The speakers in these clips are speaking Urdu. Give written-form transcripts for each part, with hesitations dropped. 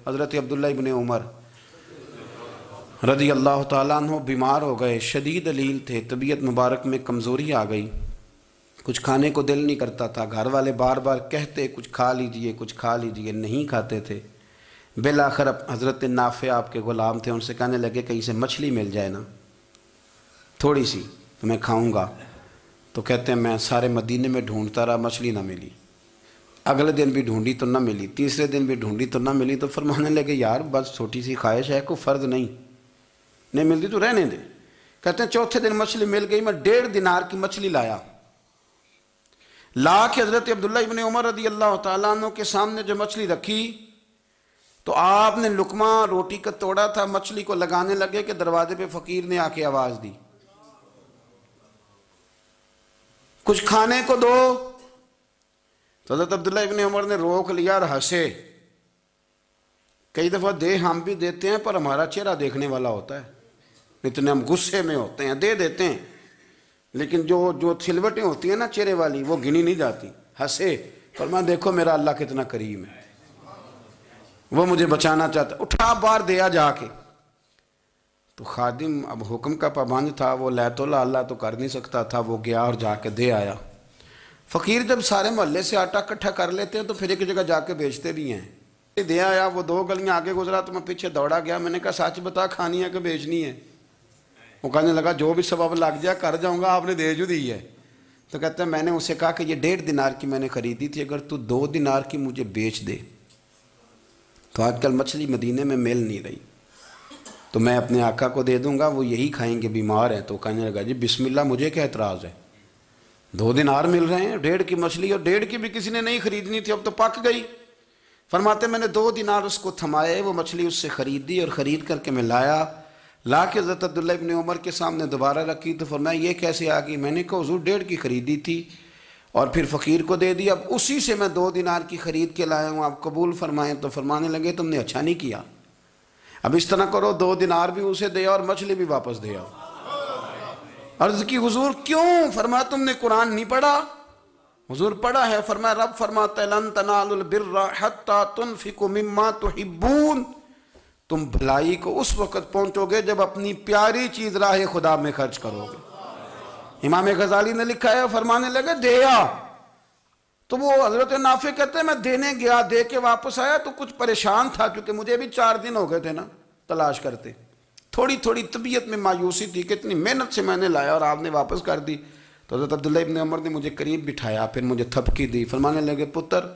حضرت عبداللہ ابن عمر رضی اللہ تعالیٰ عنہ بیمار ہو گئے، شدید علیل تھے، طبیعت مبارک میں کمزوری آ گئی، کچھ کھانے کو دل نہیں کرتا تھا، گھر والے بار بار کہتے کچھ کھا لیجئے کچھ کھا لیجئے، نہیں کھاتے تھے۔ بالآخر حضرت نافع آپ کے غلام تھے، ان سے کہنے لگے کہیں سے مچھلی مل جائے نا تھوڑی سی تو میں کھاؤں گا۔ تو کہتے ہیں میں سارے مدینے میں ڈھونڈتا رہا، مچھلی نہ ملی، اگلے دن بھی ڈھونڈی تو نہ ملی، تیسرے دن بھی ڈھونڈی تو نہ ملی، تو فرمانے لگے یار بس چھوٹی سی خواہش ہے، کوئی فرض نہیں ملتی تو رہنے دے۔ کہتے ہیں چوتھے دن مچھلی مل گئی، میں 1.5 دینار کی مچھلی لا کے حضرت عبداللہ ابن عمر رضی اللہ تعالیٰ عنہ کے سامنے جو مچھلی رکھی تو آپ نے لقمہ روٹی کا توڑا تھا، مچھلی کو لگانے لگے کہ دروازے پہ فقیر نے آ کے آواز دی کچھ کھانے کو دو۔ تو حضرت عبداللہ ابن عمر نے روک لیا اور ہنسے۔ کئی دفعہ دے ہم بھی دیتے ہیں پر ہمارا چہرہ دیکھنے والا ہوتا ہے، اتنے ہم غصے میں ہوتے ہیں، دے دیتے ہیں، لیکن جو سلوٹیں ہوتی ہیں نا چہرے والی وہ گنی نہیں جاتی۔ ہنسے، فرمایا دیکھو میرا اللہ کتنا کریم ہے، وہ مجھے بچانا چاہتا ہے، اٹھا بار دیا جا کے۔ تو خادم اب حکم کا پابند تھا، وہ لیت اللہ تو کر نہیں سکتا تھا، وہ گیا اور جا کے دے آیا۔ فقیر جب سارے محلے سے آٹا اکٹھا کر لیتے ہیں تو پھر ایک جگہ جا کے بیچتے بھی ہیں۔ دے آیا، وہ 2 گلیاں آگے گزرا تو میں پیچھے دوڑا گیا، میں نے کہا سچ بتا کھانی ہے کہ بیچنی ہے؟ وہ کہنے لگا جو بھی سبب لگ جائے کر جاؤں گا، آپ نے دے جو دی ہے۔ تو کہتا ہے میں نے اسے کہا کہ یہ 1.5 دینار کی میں نے خریدی تھی، اگر تو 2 دینار کی مجھے بیچ دے تو آج کل مچھلی مدینے میں مل نہیں رہی، تو میں اپنے آقا کو دے دوں گا، وہ یہی کھائیں گے، بیمار ہیں۔ تو کہنے لگا جی بسم اللہ، مجھے کیا اعتراض ہے، 2 دینار مل رہے ہیں، 1.5 کی مچھلی، اور 1.5 کی بھی کسی نے نہیں خریدنی تھی، اب تو پک گئی۔ فرماتے میں نے 2 دینار اس کو تھمائے، وہ مچھلی اس سے خریدی اور خرید کر کے میں لا کے حضرت عبداللہ ابن عمر کے سامنے دوبارہ رکھی۔ تو فرمایا یہ کیسے آ گئی؟ میں نے کہا حضور 1.5 کی خریدی تھی اور پھر فقیر کو دے دی، اب اسی سے میں 2 دینار کی خرید کے لایا ہوں، آپ قبول فرمائیں۔ تو فرمانے لگے تم نے اچھا نہیں کیا، اب اس طرح کرو 2 دینار بھی اسے دیا اور مچھلی بھی واپس دیا۔ عرض کی حضور کیوں؟ فرمایا تم نے قرآن نہیں پڑھا؟ حضور پڑھا ہے۔ فرمایا رب فرماتا ہے لن تنالوا البر حتی تنفقوا مما تحبون، تم بھلائی کو اس وقت پہنچو گے جب اپنی پیاری چیز راہ خدا میں خرچ کرو گے۔ امام غزالی نے لکھا ہے، فرمانے لگے دیا تو وہ حضرت نافع کہتے ہیں میں دینے گیا، دے کے واپس آیا تو کچھ پریشان تھا کیونکہ مجھے بھی 4 دن ہو گئے تھے نا تلاش کرتے، تھوڑی طبیعت میں مایوسی تھی کہ اتنی محنت سے میں نے لایا اور آپ نے واپس کر دی۔ تو حضرت عبداللہ ابن عمر نے مجھے قریب بٹھایا، پھر مجھے تھپکی دی، فرمانے لگے پتر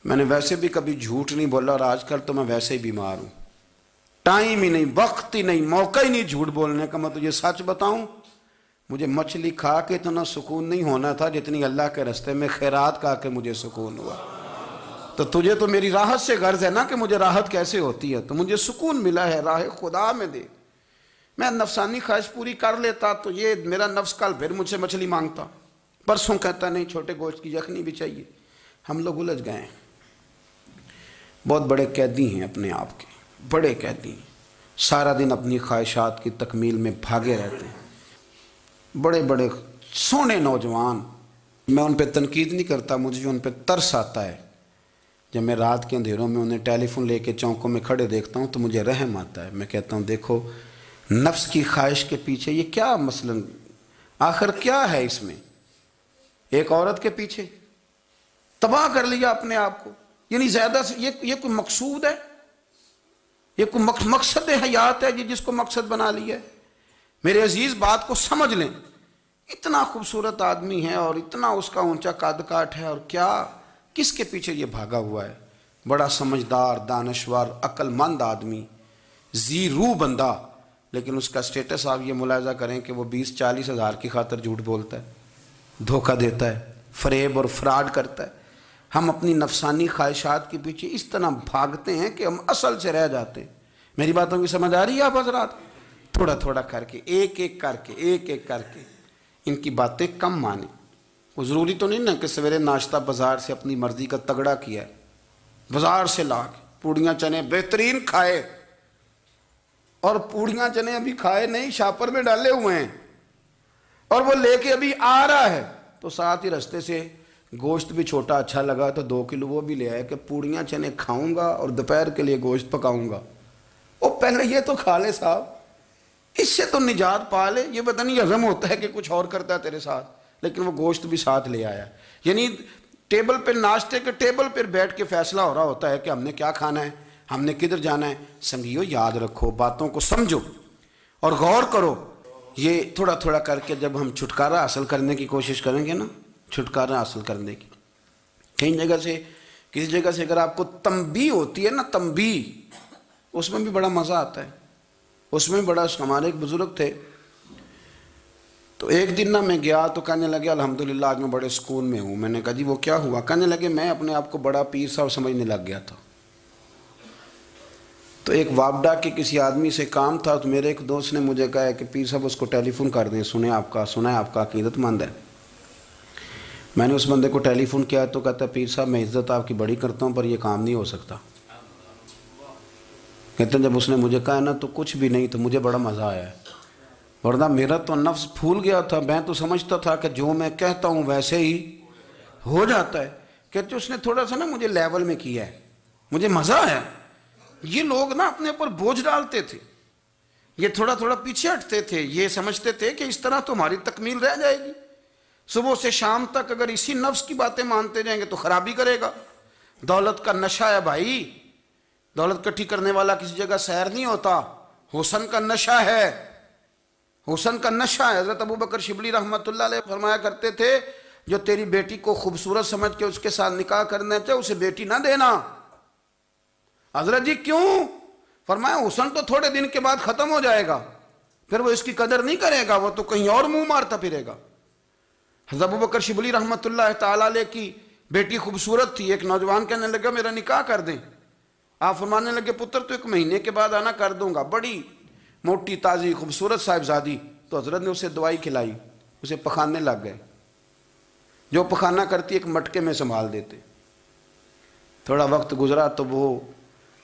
میں نے ویسے بھی کبھی جھوٹ نہیں بولا اور آج کل تو میں ویسے ہی بیمار ہوں، ٹائم ہی نہیں، وقت ہی نہیں، موقع ہی نہیں جھوٹ بولنے کا، میں تجھے سچ بتاؤں مجھے مچھلی کھا کے اتنا سکون نہیں ہونا تھا جتنی اللہ کے راستے میں خیرات کھا کے مجھے سکون ہوا۔ تو تجھے تو میری راحت سے غرض ہے نا کہ مجھے راحت کیسے ہوتی ہے، تو مجھے سکون ملا ہے راہ خدا میں دے، میں نفسانی خواہش پوری کر لیتا تو یہ میرا نفس کل پھر مجھ سے مچھلی مانگتا، پرسوں کہتا نہیں چھوٹے گوشت کی یخنی بھی چاہیے۔ ہم لوگ الجھ گئے ہیں، بہت بڑے قیدی ہیں اپنے آپ کے، بڑے قیدی ہیں، سارا دن اپنی خواہشات کی تکمیل میں بھاگے رہتے ہیں، بڑے بڑے سونے نوجوان۔ میں ان پہ تنقید نہیں کرتا، مجھے ان پہ ترس آتا ہے، جب میں رات کے اندھیروں میں انہیں ٹیلی فون لے کے چوکوں میں کھڑے دیکھتا ہوں تو مجھے رحم آتا ہے، میں کہتا ہوں دیکھو نفس کی خواہش کے پیچھے یہ کیا مثلاً آخر کیا ہے اس میں، ایک عورت کے پیچھے تباہ کر لیا اپنے آپ کو، یعنی زیادہ سے یہ کوئی مقصود ہے، یہ کوئی مقصد حیات ہے جس کو مقصد بنا لیا ہے؟ میرے عزیز بات کو سمجھ لیں، اتنا خوبصورت آدمی ہے اور اتنا اس کا اونچا قد کاٹ ہے، اور کیا کس کے پیچھے یہ بھاگا ہوا ہے؟ بڑا سمجھدار، دانشور، عقل مند آدمی، ذی روح بندہ، لیکن اس کا سٹیٹس آپ یہ ملاحظہ کریں کہ وہ 20-40 ہزار کی خاطر جھوٹ بولتا ہے، دھوکہ دیتا ہے، فریب اور فراڈ کرتا ہے۔ ہم اپنی نفسانی خواہشات کے پیچھے اس طرح بھاگتے ہیں کہ ہم اصل سے رہ جاتے ہیں۔ میری باتوں کی سمجھ آ رہی ہے آپ حضرات؟ تھوڑا تھوڑا کر کے ایک ایک کر کے ان کی باتیں کم مانیں۔ وہ ضروری تو نہیں نا کہ سویرے ناشتہ بازار سے اپنی مرضی کا تگڑا کیا ہے، بازار سے لا کے پوڑیاں چنے بہترین کھائے، اور پوڑیاں چنے ابھی کھائے نہیں، شاپر میں ڈالے ہوئے ہیں، اور وہ لے کے ابھی آ رہا ہے تو ساتھ ہی رستے سے گوشت بھی چھوٹا اچھا لگا تو 2 کلو وہ بھی لے آئے کہ پوڑیاں چنے کھاؤں گا اور دوپہر کے لیے گوشت پکاؤں گا۔ وہ پہلے یہ تو کھا لے صاحب، اس سے تو نجات پا لے۔ یہ پتہ نہیں ہضم ہوتا ہے کہ کچھ اور کرتا ہے تیرے ساتھ، لیکن وہ گوشت بھی ساتھ لے آیا۔ یعنی ٹیبل پہ، ناشتے کے ٹیبل پر بیٹھ کے فیصلہ ہو رہا ہوتا ہے کہ ہم نے کیا کھانا ہے، ہم نے کدھر جانا ہے۔ سنگیو یاد رکھو، باتوں کو سمجھو اور غور کرو۔ یہ تھوڑا تھوڑا کر کے جب ہم چھٹکارا حاصل کرنے کی کوشش کریں گے نا، چھٹکارا حاصل کرنے کی، کہیں جگہ سے، کسی جگہ سے اگر آپ کو تنبیہ ہوتی ہے نا، تنبیہ، اس میں بھی بڑا مزہ آتا ہے۔ اس میں بڑا، ہمارے ایک بزرگ تھے، تو ایک دن نا میں گیا تو کہنے لگے الحمدللہ آج میں بڑے سکون میں ہوں۔ میں نے کہا جی وہ کیا ہوا؟ کہنے لگے میں اپنے آپ کو بڑا پیر صاحب سمجھنے لگ گیا تھا، تو ایک وابڈا کے کسی آدمی سے کام تھا، تو میرے ایک دوست نے مجھے کہا کہ پیر صاحب اس کو ٹیلی فون کر دیں، سنا ہے آپ کا عقیدت مند ہے۔ میں نے اس بندے کو ٹیلی فون کیا تو کہتا ہے پیر صاحب میں عزت آپ کی بڑی کرتا ہوں پر یہ کام نہیں ہو سکتا۔ کہتے ہیں جب اس نے مجھے کہا نا تو کچھ بھی نہیں، تو مجھے بڑا مزہ آیا ہے، ورنہ میرا تو نفس پھول گیا تھا۔ میں تو سمجھتا تھا کہ جو میں کہتا ہوں ویسے ہی ہو جاتا ہے۔ کہتے اس نے تھوڑا سا نا مجھے لیول میں کیا ہے، مجھے مزہ آیا۔ یہ لوگ نا اپنے اوپر بوجھ ڈالتے تھے، یہ تھوڑا تھوڑا پیچھے ہٹتے تھے، یہ سمجھتے تھے کہ اس طرح تو ہماری تکمیل رہ جائے گی۔ صبح سے شام تک اگر اسی نفس کی باتیں مانتے جائیں گے تو خرابی کرے گا۔ دولت کا نشہ ہے بھائی، دولت کٹھی کرنے والا کسی جگہ سیر نہیں ہوتا، حسن کا نشہ ہے، حسن کا نشہ ہے۔ حضرت ابو بکر شبلی رحمۃ اللہ علیہ فرمایا کرتے تھے جو تیری بیٹی کو خوبصورت سمجھ کے اس کے ساتھ نکاح کرنا چاہے اسے بیٹی نہ دینا۔ حضرت جی کیوں؟ فرمایا حسن تو تھوڑے دن کے بعد ختم ہو جائے گا، پھر وہ اس کی قدر نہیں کرے گا، وہ تو کہیں اور منہ مارتا پھرے گا۔ حضرت ابو بکر شبلی رحمۃ اللہ تعالیٰ علیہ کی بیٹی خوبصورت تھی، ایک نوجوان کہنے لگا میرا نکاح کر دیں۔ آپ فرمانے لگے پتر تو 1 مہینے کے بعد آنا، کر دوں گا۔ بڑی موٹی تازی خوبصورت صاحبزادی، تو حضرت نے اسے دوائی کھلائی، اسے پخانے لگ گئے۔ جو پخانہ کرتی ایک مٹکے میں سنبھال دیتے۔ تھوڑا وقت گزرا تو وہ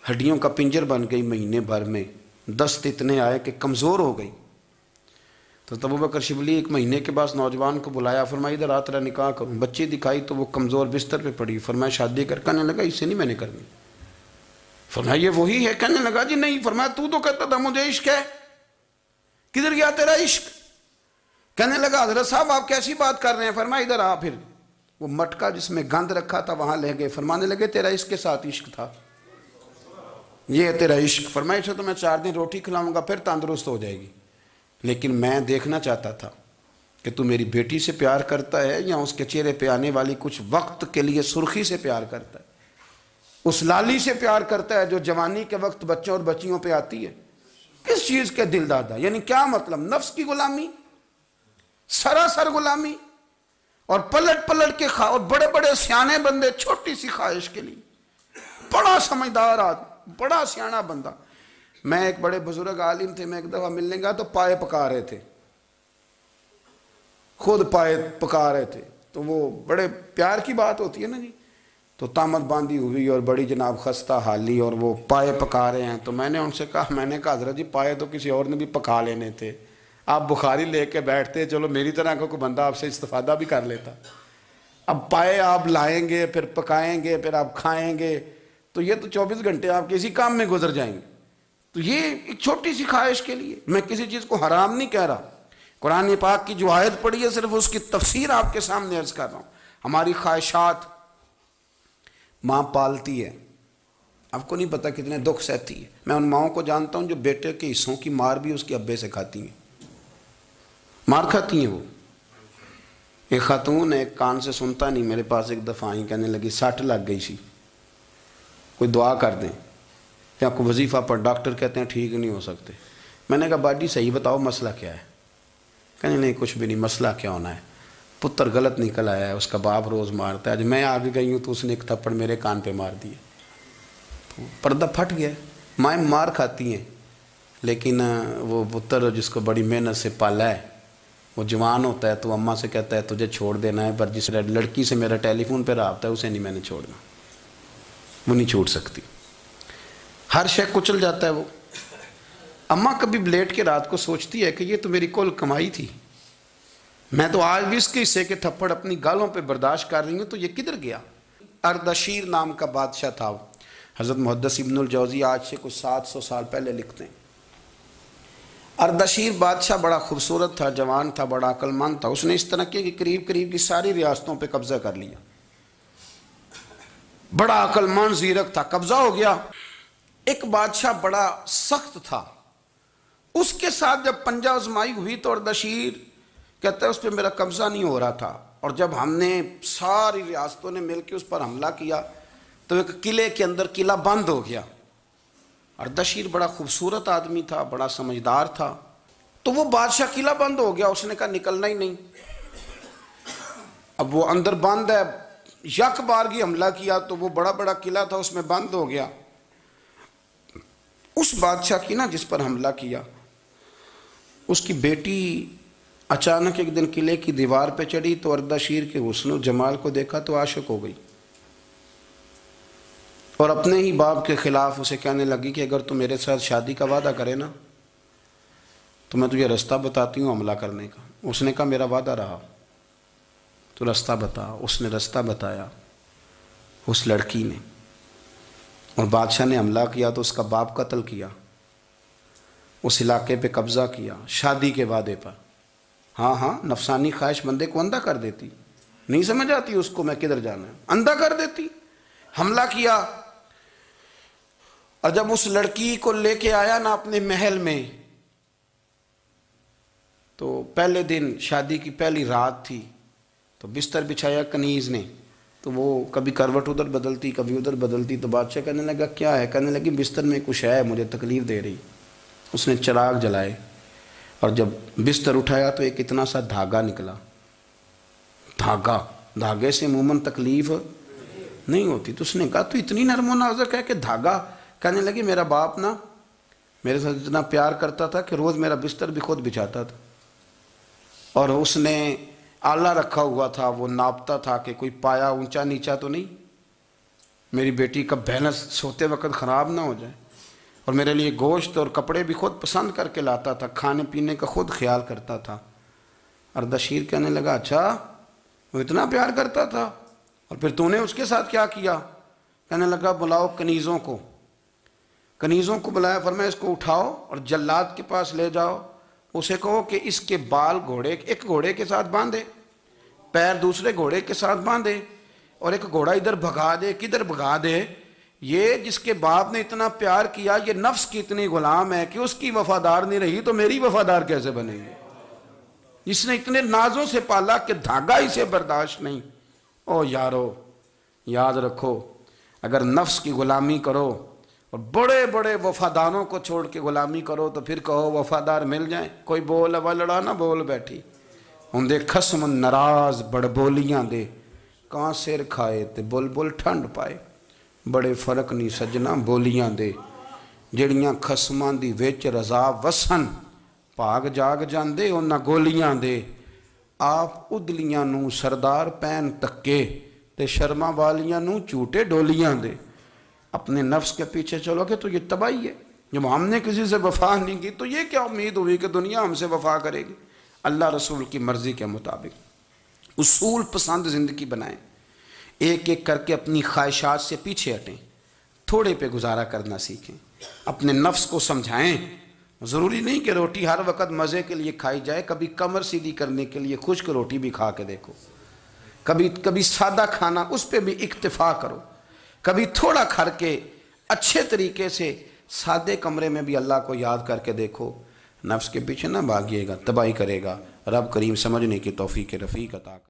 ہڈیوں کا پنجر بن گئی، مہینے بھر میں دست اتنے آئے کہ کمزور ہو گئی۔ تو ابو بکر شبلی 1 مہینے کے بعد نوجوان کو بلایا، فرمایا ادھر آ تیرا نکاح کروں۔ بچی دکھائی تو وہ کمزور بستر پہ پڑی، فرمایا شادی کر۔ کہنے لگا اس سے نہیں میں نے کرنی۔ فرمایا یہ وہی ہے؟ کہنے لگا جی نہیں۔ فرمایا تو کہتا تھا مجھے عشق ہے، کدھر گیا تیرا عشق؟ کہنے لگا حضرت صاحب آپ کیسی بات کر رہے ہیں؟ فرمایا ادھر آ۔ پھر وہ مٹکا جس میں گند رکھا تھا وہاں لے گئے، فرمانے لگے تیرا اس کے ساتھ عشق تھا، یہ ہے تیرا عشق۔ فرمایا اسے تو میں 4 دن روٹی کھلاؤں گا پھر تندرست ہو جائے گی، لیکن میں دیکھنا چاہتا تھا کہ تو میری بیٹی سے پیار کرتا ہے یا اس کے چہرے پہ آنے والی کچھ وقت کے لیے سرخی سے پیار کرتا ہے، اس لالی سے پیار کرتا ہے جو جوانی کے وقت بچوں اور بچیوں پہ آتی ہے۔ کس چیز کے دل دادا؟ یعنی کیا مطلب؟ نفس کی غلامی، سراسر غلامی، اور پلٹ پلٹ کے اور بڑے بڑے سیانے بندے چھوٹی سی خواہش کے لیے، بڑا سمجھدار آدمی، بڑا سیانا بندہ۔ میں ایک بڑے بزرگ عالم تھے، میں ایک دفعہ ملنے گیا تو پائے پکا رہے تھے، خود پائے پکا رہے تھے، تو وہ بڑے پیار کی بات ہوتی ہے نا جی، تو تامت باندھی ہوئی اور بڑی جناب خستہ حالی، اور وہ پائے پکا رہے ہیں۔ تو میں نے ان سے کہا، میں نے کہا حضرت جی پائے تو کسی اور نے بھی پکا لینے تھے، آپ بخاری لے کے بیٹھتے، چلو میری طرح کا کوئی بندہ آپ سے استفادہ بھی کر لیتا۔ اب پائے آپ لائیں گے، پھر پکائیں گے، پھر آپ کھائیں گے، تو یہ تو 24 گھنٹے آپ کسی کام میں گزر جائیں گے۔ تو یہ ایک چھوٹی سی خواہش کے لیے، میں کسی چیز کو حرام نہیں کہہ رہا، قرآن پاک کی جو آیت پڑھی ہے صرف اس کی تفسیر آپ کے سامنے عرض کر رہا ہوں۔ ہماری خواہشات ماں پالتی ہے، آپ کو نہیں پتہ کتنے دکھ سہتی ہے۔ میں ان ماؤں کو جانتا ہوں جو بیٹے کے حصوں کی مار بھی اس کے ابے سے کھاتی ہیں، مار کھاتی ہیں وہ۔ ایک خاتون ہے، ایک کان سے سنتا نہیں، میرے پاس ایک دفعہ آئی، کہنے لگی 60 لگ گئی سی، کوئی دعا کر دیں یا کوئی وظیفہ پر، ڈاکٹر کہتے ہیں ٹھیک نہیں ہو سکتے۔ میں نے کہا باجی صحیح بتاؤ مسئلہ کیا ہے؟ کہنے نہیں کچھ بھی نہیں، مسئلہ کیا ہونا ہے، پتر غلط نکل آیا ہے، اس کا باپ روز مارتا ہے، آج میں آگے گئی ہوں تو اس نے ایک تھپڑ میرے کان پہ مار دیا، تو پردہ پھٹ گیا۔ مائیں مار کھاتی ہیں، لیکن وہ پتر جس کو بڑی محنت سے پالا ہے وہ جوان ہوتا ہے تو اماں سے کہتا ہے تجھے چھوڑ دینا ہے، پر جس لڑکی سے میرا ٹیلی فون پہ رابطہ ہے اسے نہیں میں نے چھوڑنا، وہ نہیں چھوڑ سکتی، ہر شے کچل جاتا ہے وہ۔ اماں کبھی لیٹ کے رات کو سوچتی ہے کہ یہ تو میری کل کمائی تھی، میں تو آج بھی اس کے حصے کے تھپڑ اپنی گالوں پہ برداشت کر رہی ہوں، تو یہ کدھر گیا؟ اردشیر نام کا بادشاہ تھا، حضرت محدث ابن الجوزی آج سے کچھ 700 سال پہلے لکھتے ہیں۔ اردشیر بادشاہ بڑا خوبصورت تھا، جوان تھا، بڑا عقل مند تھا۔ اس نے اس طرح کی قریب قریب کی ساری ریاستوں پہ قبضہ کر لیا۔ بڑا عقل مند زیرک تھا، قبضہ ہو گیا۔ ایک بادشاہ بڑا سخت تھا، اس کے ساتھ جب پنجہ آزمائی ہوئی تو اردشیر کہتا ہے اس پہ میرا قبضہ نہیں ہو رہا تھا، اور جب ہم نے ساری ریاستوں نے مل کے اس پر حملہ کیا تو ایک قلعے کے اندر قلعہ بند ہو گیا۔ اردشیر بڑا خوبصورت آدمی تھا، بڑا سمجھدار تھا، تو وہ بادشاہ قلعہ بند ہو گیا، اس نے کہا نکلنا ہی نہیں۔ اب وہ اندر بند ہے، یک بارگی حملہ کیا تو وہ بڑا بڑا قلعہ تھا اس میں بند ہو گیا۔ اس بادشاہ کی نا جس پر حملہ کیا، اس کی بیٹی اچانک ایک دن قلعے کی دیوار پہ چڑھی تو اردشیر کے حسن و جمال کو دیکھا تو عاشق ہو گئی، اور اپنے ہی باپ کے خلاف اسے کہنے لگی کہ اگر تو میرے ساتھ شادی کا وعدہ کرے نا تو میں تجھے رستہ بتاتی ہوں حملہ کرنے کا۔ اس نے کہا میرا وعدہ رہا، تو رستہ بتا۔ اس نے رستہ بتایا اس لڑکی نے، اور بادشاہ نے حملہ کیا تو اس کا باپ قتل کیا، اس علاقے پہ قبضہ کیا شادی کے وعدے پر۔ ہاں نفسانی خواہش بندے کو اندھا کر دیتی، نہیں سمجھ آتی اس کو میں کدھر جانا ہے، اندھا کر دیتی۔ حملہ کیا، اور جب اس لڑکی کو لے کے آیا نا اپنے محل میں، تو پہلے دن شادی کی پہلی رات تھی، تو بستر بچھایا کنیز نے، تو وہ کبھی کروٹ ادھر بدلتی کبھی ادھر بدلتی، تو بادشاہ کہنے لگا کیا ہے؟ کہنے لگی بستر میں کچھ ہے، مجھے تکلیف دے رہی۔ اس نے چراغ جلائے اور جب بستر اٹھایا تو ایک اتنا سا دھاگا نکلا۔ دھاگے سے عموماً تکلیف نہیں ہوتی، تو اس نے کہا تو اتنی نرم و نازک ہے کہ دھاگا؟ کہنے لگی میرا باپ نا میرے ساتھ اتنا پیار کرتا تھا کہ روز میرا بستر بھی خود بچھاتا تھا، اور اس نے آلہ رکھا ہوا تھا، وہ ناپتا تھا کہ کوئی پایا اونچا نیچا تو نہیں، میری بیٹی کا بیلنس سوتے وقت خراب نہ ہو جائے، اور میرے لیے گوشت اور کپڑے بھی خود پسند کر کے لاتا تھا، کھانے پینے کا خود خیال کرتا تھا۔ اردشیر کہنے لگا اچھا وہ اتنا پیار کرتا تھا، اور پھر تو نے اس کے ساتھ کیا کیا؟ کہنے لگا بلاؤ کنیزوں کو۔ کنیزوں کو بلایا، فرمایا اس کو اٹھاؤ اور جلاد کے پاس لے جاؤ، اسے کہو کہ اس کے بال ایک گھوڑے کے ساتھ باندھے، پیر دوسرے گھوڑے کے ساتھ باندھے، اور ایک گھوڑا ادھر بھگا دے، کدھر بھگا دے۔ یہ جس کے باپ نے اتنا پیار کیا، یہ نفس کی اتنی غلام ہے کہ اس کی وفادار نہیں رہی تو میری وفادار کیسے بنے گی؟ جس نے اتنے نازوں سے پالا کہ دھاگا اسے برداشت نہیں۔ او یارو یاد رکھو، اگر نفس کی غلامی کرو اور بڑے بڑے وفاداروں کو چھوڑ کے غلامی کرو تو پھر کہو وفادار مل جائیں، کوئی بول ہوا لڑا نہ بول بیٹھی۔ ہندے خسم ناراض بڑ بولیاں دے، کہاں سر کھائے تے بلبل ٹھنڈ پائے۔ بڑے فرق نہیں سجنا بولیاں دے، جڑیاں خسماں دی وچ رضا وسن، پاگ جاگ جاندے انہاں گولیاں دے۔ آپ ادلیاں نو سردار پین تکے تے شرما والیاں نو چوٹے ڈولیاں دے۔ اپنے نفس کے پیچھے چلو گے تو یہ تباہی ہے۔ جب ہم نے کسی سے وفا نہیں کی تو یہ کیا امید ہوئی کہ دنیا ہم سے وفا کرے گی؟ اللہ رسول کی مرضی کے مطابق اصول پسند زندگی بنائیں، ایک ایک کر کے اپنی خواہشات سے پیچھے ہٹیں، تھوڑے پہ گزارا کرنا سیکھیں، اپنے نفس کو سمجھائیں۔ ضروری نہیں کہ روٹی ہر وقت مزے کے لیے کھائی جائے، کبھی کمر سیدھی کرنے کے لیے خشک روٹی بھی کھا کے دیکھو، کبھی سادہ کھانا اس پہ بھی اکتفا کرو، کبھی تھوڑا کھر کے اچھے طریقے سے سادے کمرے میں بھی اللہ کو یاد کر کے دیکھو۔ نفس کے پیچھے نہ بھاگیے گا، تباہی کرے گا۔ رب کریم سمجھنے کی توفیق رفیق عطا کرے۔